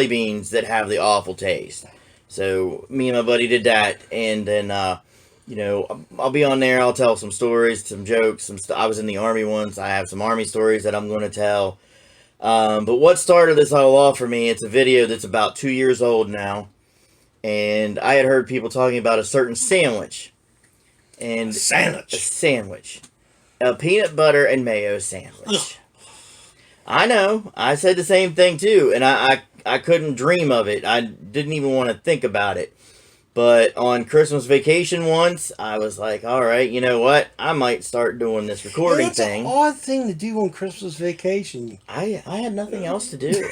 beans that have the awful taste. So me and my buddy did that, and then I'll be on there. I'll tell some stories, some jokes, I was in the Army once. I have some Army stories that I'm going to tell. But what started this all off for me? It's a video that's about 2 years old now, and I had heard people talking about a certain sandwich, and a sandwich, a peanut butter and mayo sandwich. I know. I said the same thing too, and I couldn't dream of it. I didn't even want to think about it. But on Christmas vacation once, I was like, all right, you know what? I might start doing this recording thing. That's an odd thing to do on Christmas vacation. I had nothing else to do.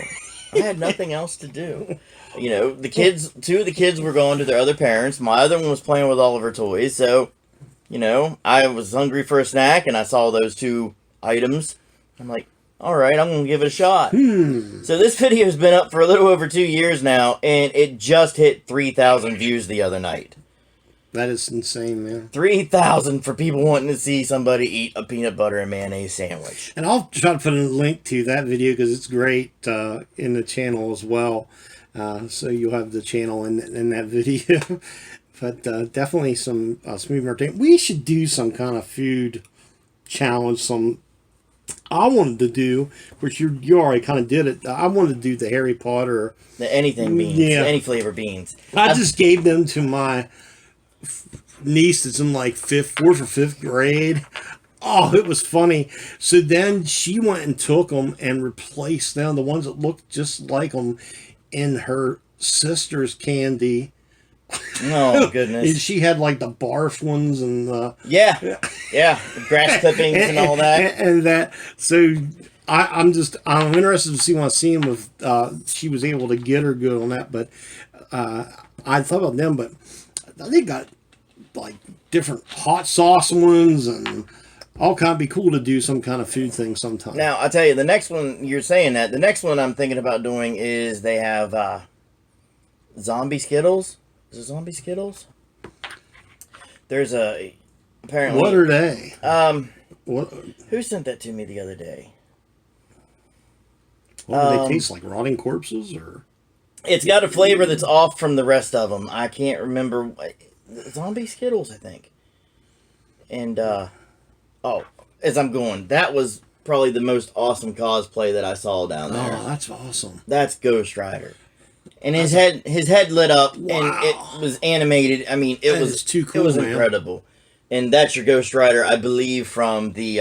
I had nothing else to do. You know, two of the kids were going to their other parents. My other one was playing with all of her toys. So, you know, I was hungry for a snack, and I saw those two items. I'm like, all right, I'm going to give it a shot. So this video has been up for a little over 2 years now, and it just hit 3,000 views the other night. That is insane, man. 3,000 for people wanting to see somebody eat a peanut butter and mayonnaise sandwich. And I'll try to put a link to that video because it's great in the channel as well. So you'll have the channel in that video. But definitely some smooth entertainment. We should do some kind of food challenge. I wanted to do, which you already kind of did it. I wanted to do the Harry Potter. The anything beans. Yeah. Any flavor beans. I just gave them to my niece that's in like 4th or 5th grade. Oh, it was funny. So then she went and took them and replaced them, the ones that looked just like them, in her sister's candy. Oh, goodness. And she had like the barf ones and yeah, grass clippings and all that. And that. So I'm interested to see when I see him if she was able to get her good on that. But I thought about them, but they got like different hot sauce ones and all kind of be cool to do some kind of food thing sometime. Now, I'll tell you, the next one, you're saying that, the next one I'm thinking about doing is they have zombie Skittles. Is it zombie Skittles? There's apparently... What are they? What? Who sent that to me the other day? What do they taste like? Rotting corpses or... It's got a flavor that's off from the rest of them. I can't remember. Zombie Skittles, I think. And, as I'm going, that was probably the most awesome cosplay that I saw down there. Oh, that's awesome. That's Ghost Rider. And his head lit up, and it was animated. I mean, it was too cool. It was incredible. And that's your Ghost Rider, I believe, from the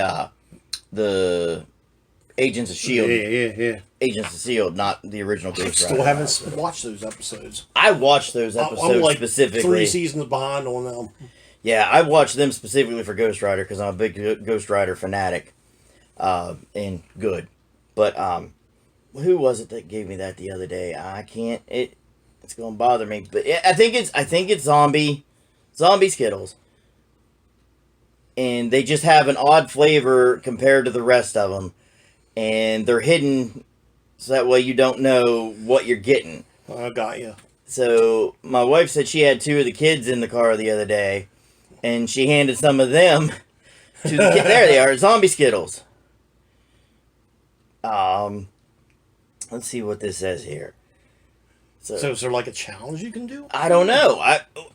Agents of S.H.I.E.L.D. Yeah. Agents of S.H.I.E.L.D., not the original Ghost Rider. Still haven't watched those episodes. I watched those episodes I'm like specifically. 3 seasons behind on them. Yeah, I watched them specifically for Ghost Rider because I'm a big Ghost Rider fanatic. And good. But, who was it that gave me that the other day? I can't, it's going to bother me. But I think it's zombie Skittles. And they just have an odd flavor compared to the rest of them. And they're hidden so that way you don't know what you're getting. I got you. So my wife said she had 2 of the kids in the car the other day, and she handed some of them to the kids. There they are, zombie Skittles. Let's see what this says here. So is there like a challenge you can do? I don't know.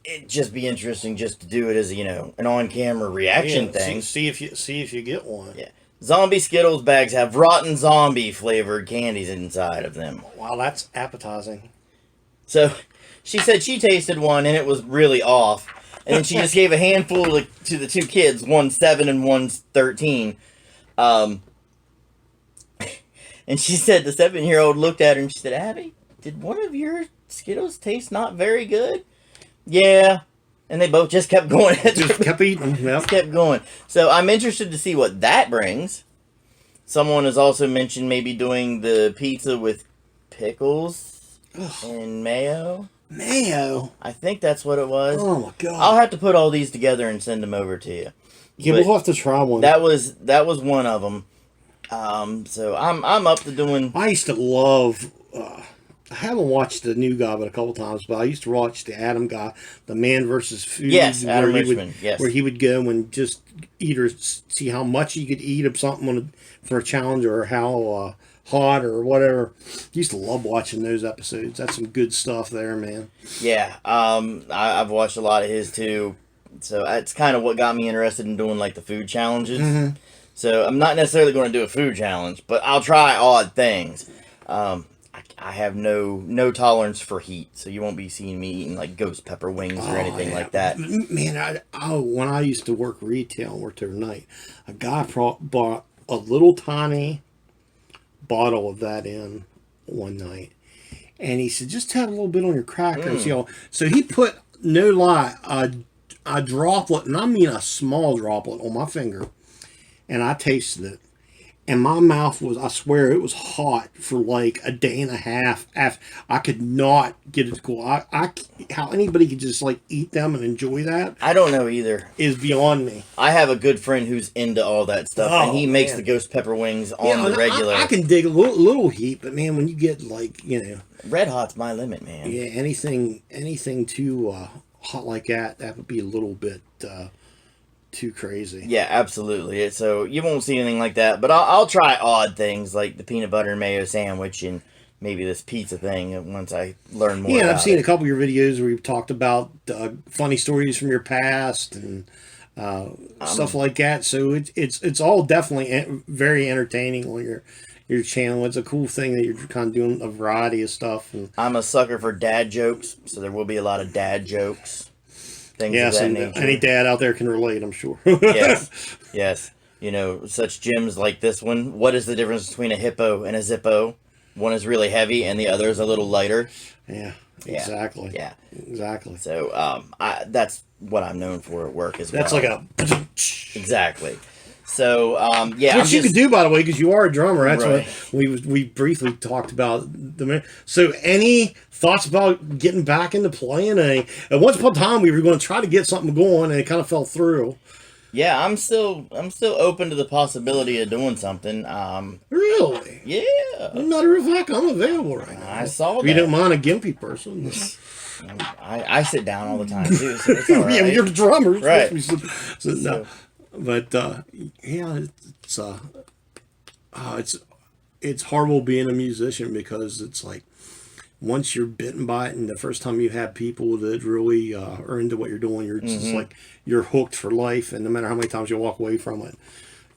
It'd just be interesting just to do it as an on-camera reaction thing. See if you get one. Yeah. Zombie Skittles bags have rotten zombie flavored candies inside of them. Wow, that's appetizing. So she said she tasted one and it was really off. And then she just gave a handful to the 2 kids, one's 7 and one's 13. And she said the 7-year-old looked at her and she said, "Abby, did one of your Skittles taste not very good?" "Yeah." And they both just kept going. Just kept eating. Yep. Just kept going. So I'm interested to see what that brings. Someone has also mentioned maybe doing the pizza with pickles and mayo. Mayo? I think that's what it was. Oh my god. I'll have to put all these together and send them over to you. Yeah, we'll have to try one. That was one of them. So I'm up to doing... I used to love... I haven't watched the new guy but a couple times, but I used to watch the Adam guy, the Man versus Food. Yes, Adam Richmond. Yes, where he would go and just eat or see how much he could eat of something for a challenge or how hot or whatever. Used to love watching those episodes. That's some good stuff there, man. Yeah, I've watched a lot of his too. So that's kind of what got me interested in doing like the food challenges. Mm-hmm. So I'm not necessarily going to do a food challenge, but I'll try odd things. I have no tolerance for heat, so you won't be seeing me eating like ghost pepper wings or anything like that. Man, when I used to work retail and worked overnight, a guy bought a little tiny bottle of that in one night, and he said, "Just have a little bit on your crackers." So he put, no lie, a droplet, and I mean a small droplet, on my finger, and I tasted it. and my mouth was, I swear, it was hot for like a day and a half. After I could not get it to cool. How anybody could just like eat them and enjoy that I don't know either. is beyond me. I have a good friend who's into all that stuff, and he makes man. the ghost pepper wings on Yeah, the regular. I can dig a little heat, but man, when you get like, Red hot's my limit, man. yeah, anything too hot like that would be a little bit too crazy. Yeah, absolutely. So you won't see anything like that, but I'll try odd things like the peanut butter and mayo sandwich and maybe this pizza thing once I learn more. Yeah, I've seen it. a couple of your videos where you've talked about funny stories from your past and stuff like that. So it's all definitely very entertaining on your channel. It's a cool thing that you're kind of doing a variety of stuff. And I'm a sucker for dad jokes, so there will be a lot of dad jokes. Things yes, of that and nature. any dad out there can relate, I'm sure. Yes. Such gems like this one. What is the difference between a hippo and a Zippo? One is really heavy, and the other is a little lighter. Yeah, exactly. Yeah, exactly. So, that's what I'm known for at work as well. That's like a exactly. So, yeah, which you could do, by the way, because you are a drummer. That's Right. what we briefly talked about. So, any thoughts about getting back into playing? At once upon a time, we were going to try to get something going, and it kind of fell through. Yeah, I'm still open to the possibility of doing something. Really? Yeah. Matter of fact, I'm available right now. I saw if that. you don't mind a gimpy person. I sit down all the time too, so it's all right. Yeah, you're the drummer, Right. No. But yeah, it's horrible being a musician because it's like once you're bitten by it, and the first time you have people that really are into what you're doing, you're just like you're hooked for life, and no matter how many times you walk away from it,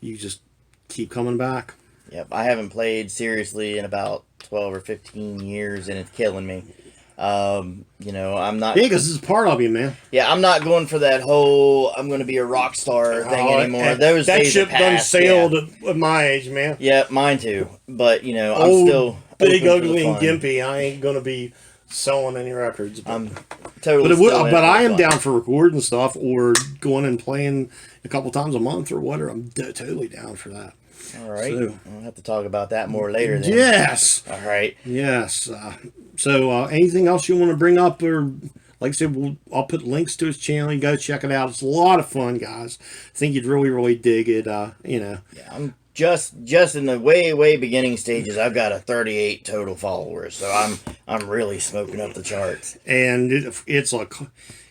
you just keep coming back. Yep, I haven't played seriously in about 12 or 15 years, and it's killing me. I'm not. Yeah, because it's part of you, man. Yeah, I'm not going for that whole I'm going to be a rock star thing anymore. Those that days ship are done past, sailed yeah. at my age, man. Yeah, mine too. But I'm Old, still big, open for the ugly, and fun. gimpy. I ain't gonna be selling any records. But, I'm totally. but I am down for recording stuff or going and playing a couple times a month or whatever. I'm totally down for that. All right, So, we'll have to talk about that more later. Then. yes. All right. Yes. So anything else you want to bring up, or like I said, I'll put links to his channel. You go check it out. It's a lot of fun, guys. I think you'd really dig it. Yeah, I'm just in the way beginning stages. I've got a 38 total followers, so I'm really smoking up the charts. And it's like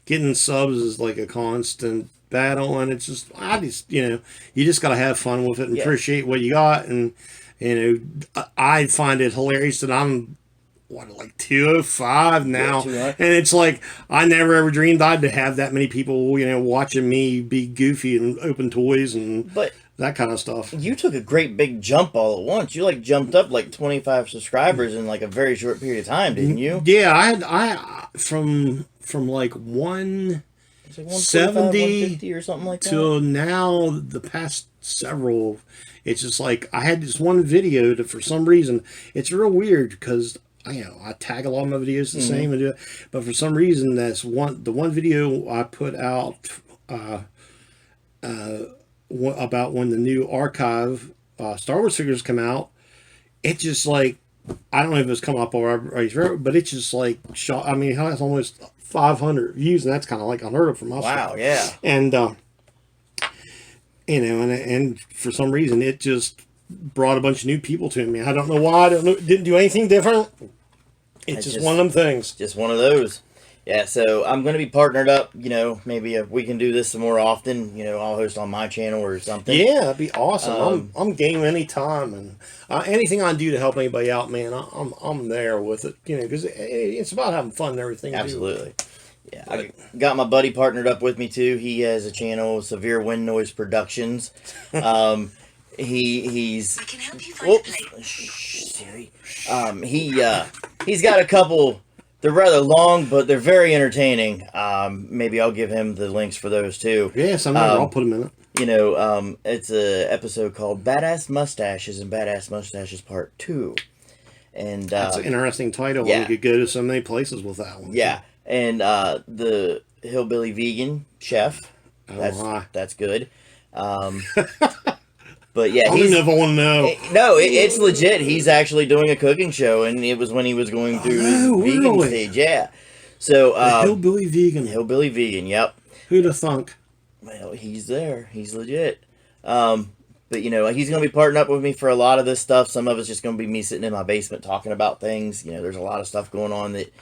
getting subs is like a constant battle, and it's just you just got to have fun with it and appreciate what you got. And I find it hilarious that I'm like 205 now, Yeah, and it's like I never ever dreamed I'd have that many people watching me be goofy and open toys and But that kind of stuff. you took a great big jump all at once. You jumped up 25 subscribers in a very short period of time, didn't you? Yeah, I from like 170 150 or something like that. till now, the past several, it's just like I had this one video that for some reason it's real weird because I tag a lot of my videos the same and do it, but for some reason the one video I put out about when the new archive Star Wars figures come out, it just I don't know if it's come up already, but it's just shot. I mean, it has almost 500 views, and that's kind of unheard of for my Wow, stuff. yeah. And and for some reason it just brought a bunch of new people to me. I don't know why. I don't know. Didn't do anything different. It's just one of them things. Just one of those. Yeah, so I'm going to be partnered up. Maybe if we can do this some more often. I'll host on my channel or something. Yeah, that'd be awesome. I'm game anytime, and anything I can do to help anybody out, man, I'm there with it. Because it's about having fun and everything. Absolutely. Yeah, I got my buddy partnered up with me too. He has a channel, Severe Wind Noise Productions. He's. I can help you find a place. Shh, Siri. He's got a couple. They're rather long, but they're very entertaining. Maybe I'll give him the links for those too. Yes, I'll put them in it. It's a episode called Badass Mustaches and Badass Mustaches Part 2. And That's an interesting title. yeah. We could go to so many places with that one. yeah. And the Hillbilly Vegan Chef. That's good. But yeah, I don't know if I want to know. No, it's legit. He's actually doing a cooking show, and it was when he was going through his vegan really? stage. Yeah. So Hillbilly vegan. Hillbilly vegan. Yep. Who'd have thunk? Well, he's there. He's legit. But you know, he's going to be partnering up with me for a lot of this stuff. Some of it's just going to be me sitting in my basement talking about things. You know, there's a lot of stuff going on that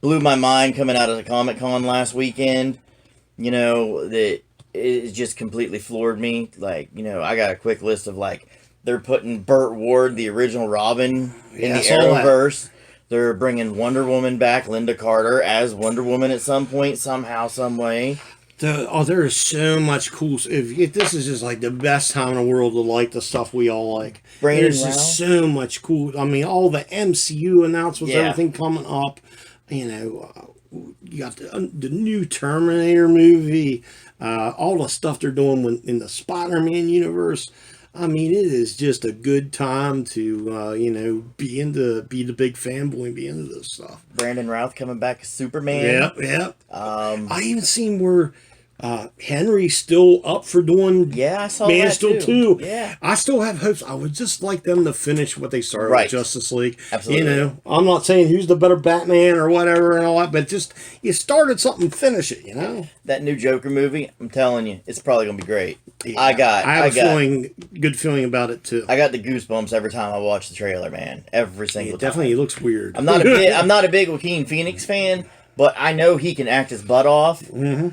blew my mind coming out of the Comic-Con last weekend. You know, that it just completely floored me. Like, you know, I got a quick list of like, they're putting Burt Ward, the original Robin, in the Arrowverse. They're bringing Wonder Woman back, Linda Carter, as Wonder Woman at some point, somehow, some way. There is so much cool. If this is just like the best time in the world to like the stuff we all like. There's just so much cool. I mean, all the MCU announcements, everything coming up. You know, you got the new Terminator movie, all the stuff they're doing in the Spider-Man universe. I mean, it is just a good time to, you know, be the big fanboy and be into this stuff. Brandon Routh coming back as Superman. Yep. I even seen where Henry's still up for doing I saw Man that Steel too. 2. Yeah. I still have hopes. I would just like them to finish what they started with Justice League. Absolutely. You know, I'm not saying who's the better Batman or whatever and all that, but just you started something, finish it, you know? That new Joker movie, I'm telling you, it's probably going to be great. Yeah, I have a good feeling about it too. I got the goosebumps every time I watch the trailer, man. Every single time. Definitely, it looks weird. I'm not a big Joaquin Phoenix fan, but I know he can act his butt off. Mm-hmm.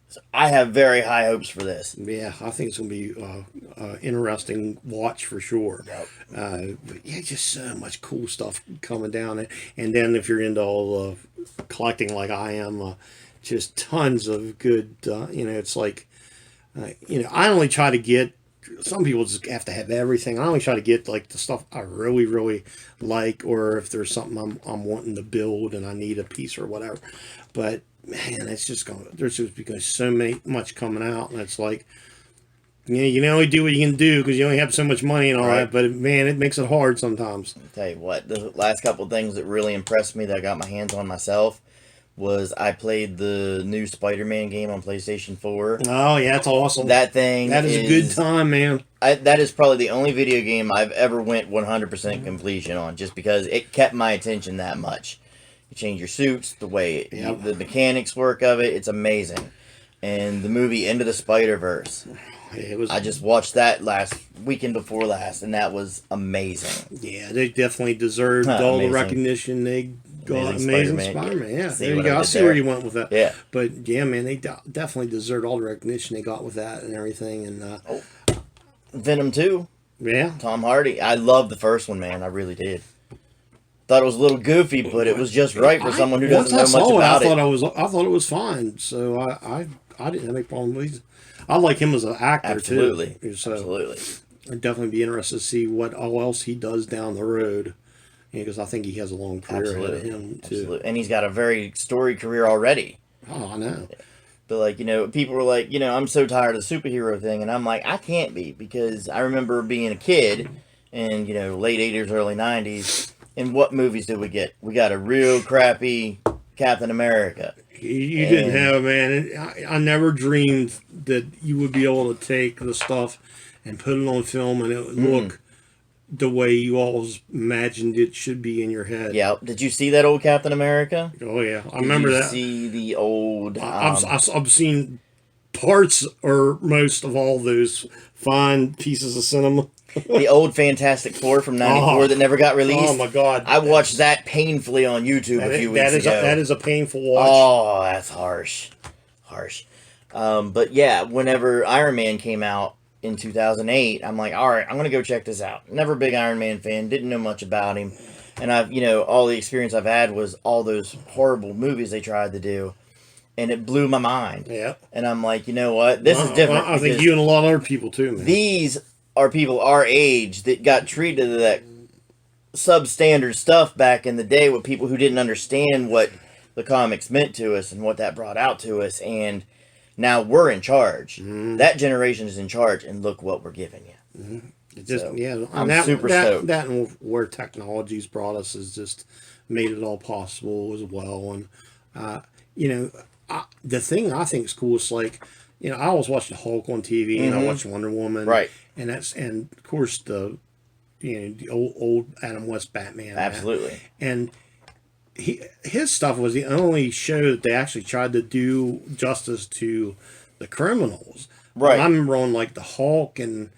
So I have very high hopes for this. Yeah, I think it's going to be interesting watch for sure. Yep. But yeah, just so much cool stuff coming down. And then if you're into all collecting like I am, just tons of good, you know, it's like, you know, I only try to get, some people just have to have everything. I only try to get like the stuff I really, really like, or if there's something I'm wanting to build and I need a piece or whatever. But man, it's just going. There's just because so much coming out, and it's like, you know, you can only do what you can do because you only have so much money and all that. But man, it makes it hard sometimes. I'll tell you what, the last couple of things that really impressed me that I got my hands on myself was I played the new Spider-Man game on PlayStation 4. Oh yeah, that's awesome. That thing that is a good time, man. That is probably the only video game I've ever went 100% completion on, just because it kept my attention that much. You change your suits, the way the mechanics work of it, it's amazing. And the movie Into the Spider-Verse, I just watched that last weekend before last, and that was amazing. Yeah, they definitely deserved all the recognition they got. Amazing Spider-Man. Yeah, there you go. I see where you went with that. Yeah. But yeah, man, they definitely deserved all the recognition they got with that and everything. And Venom 2. Yeah. Tom Hardy. I loved the first one, man. I really did. Thought it was a little goofy, but it was just right for someone who doesn't know much about it. I thought it was fine, so I didn't have any problem with it. I like him as an actor too. So Absolutely. I'd definitely be interested to see what all else he does down the road, because I think he has a long career ahead of him too. Absolutely. And he's got a very storied career already. Oh, I know. But like, you know, people were like, you know, I'm so tired of the superhero thing, and I'm like, I can't be, because I remember being a kid in, you know, late 80s, early 90s. And what movies did we get? We got a real crappy Captain America. You didn't have, man. I never dreamed that you would be able to take the stuff and put it on film and it would look the way you always imagined it should be in your head. Yeah. Did you see that old Captain America? Oh, yeah. I remember that. See the old... I've seen parts or most of all those fine pieces of cinema. The old Fantastic Four from '94 that never got released. Oh my God! I watched that painfully on YouTube a few weeks ago. That is a painful watch. Oh, that's harsh. But yeah, whenever Iron Man came out in 2008, I'm like, all right, I'm gonna go check this out. Never a big Iron Man fan, didn't know much about him, and I've, you know, all the experience I've had was all those horrible movies they tried to do, and it blew my mind. Yeah. And I'm like, you know what? This is different. I think you and a lot of other people too, man. These are people our age that got treated to that substandard stuff back in the day with people who didn't understand what the comics meant to us and what that brought out to us, and now we're in charge. That generation is in charge, and look what we're giving you. I'm super stoked. That and where technology's brought us has just made it all possible as well. And you know, the thing I think is cool is like, you know, I always watch the Hulk on TV and I watch Wonder Woman. Right. and of course the old Adam West Batman. Absolutely. And his stuff was the only show that they actually tried to do justice to the criminals. Right. I remember on like the Hulk and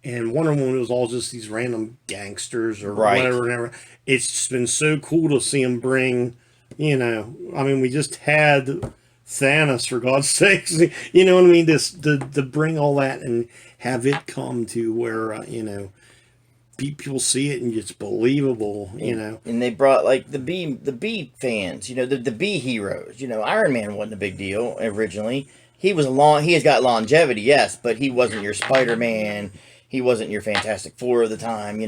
Wonder Woman, it was all just these random gangsters or whatever. It's just been so cool to see him bring, I mean, we just had Thanos, for God's sakes, you know what I mean? To bring all that and have it come to where, people see it and it's believable, And they brought like the B fans, the B heroes. Iron Man wasn't a big deal originally. He has got longevity, yes, but he wasn't your Spider-Man. He wasn't your Fantastic Four of the time,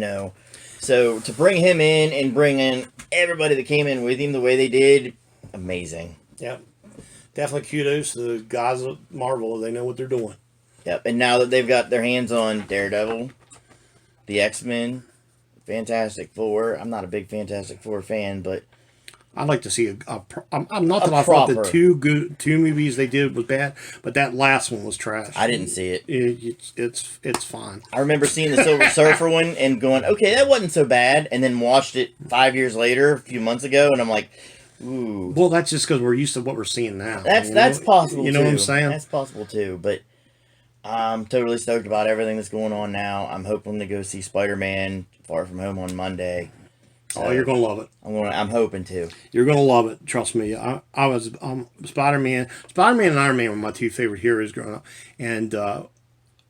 So to bring him in and bring in everybody that came in with him the way they did, amazing. Yep. Definitely kudos to the guys at Marvel. They know what they're doing. Yep. And now that they've got their hands on Daredevil, the X-Men, Fantastic Four. I'm not a big Fantastic Four fan, but I'd like to see I'm not that I thought the two movies they did was bad, but that last one was trash. I didn't see it. It's fine. I remember seeing the Silver Surfer one and going, okay, that wasn't so bad, and then watched it 5 years later, a few months ago, and I'm like, ooh. Well, that's just because we're used to what we're seeing now. That's possible. You know what I'm saying? That's possible too. But I'm totally stoked about everything that's going on now. I'm hoping to go see Spider-Man Far From Home on Monday. So you're gonna love it. I'm hoping to. You're gonna love it. Trust me. I was Spider-Man and Iron Man were my two favorite heroes growing up, and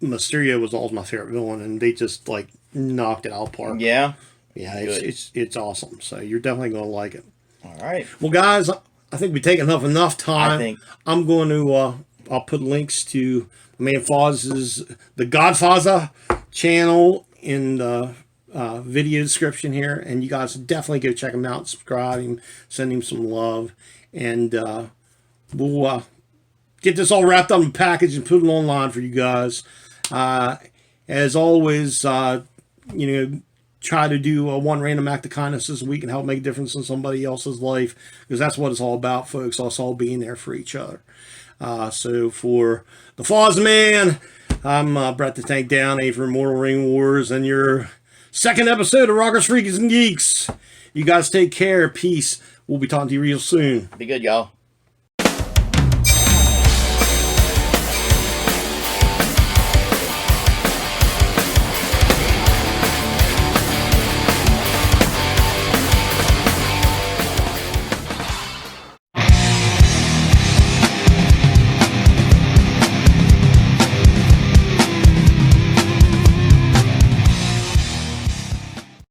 Mysterio was always my favorite villain, and they just like knocked it out of the park. Yeah. Yeah, it's awesome. So you're definitely gonna like it. All right. Well, guys, I think we've taken enough time. I think I'm going to I'll put links to my man Fozz's the GodFozzah channel in the video description here, and you guys definitely go check him out, subscribe him, send him some love, and we'll get this all wrapped up in a package and put it online for you guys. As always, try to do one random act of kindness this week and help make a difference in somebody else's life, because that's what it's all about, folks. Us all being there for each other. So for the Fozz Man, I'm Brett the Tank Downey for Mortal Ring Wars and your second episode of Rockers, Freaks, and Geeks. You guys take care. Peace. We'll be talking to you real soon. be good, y'all.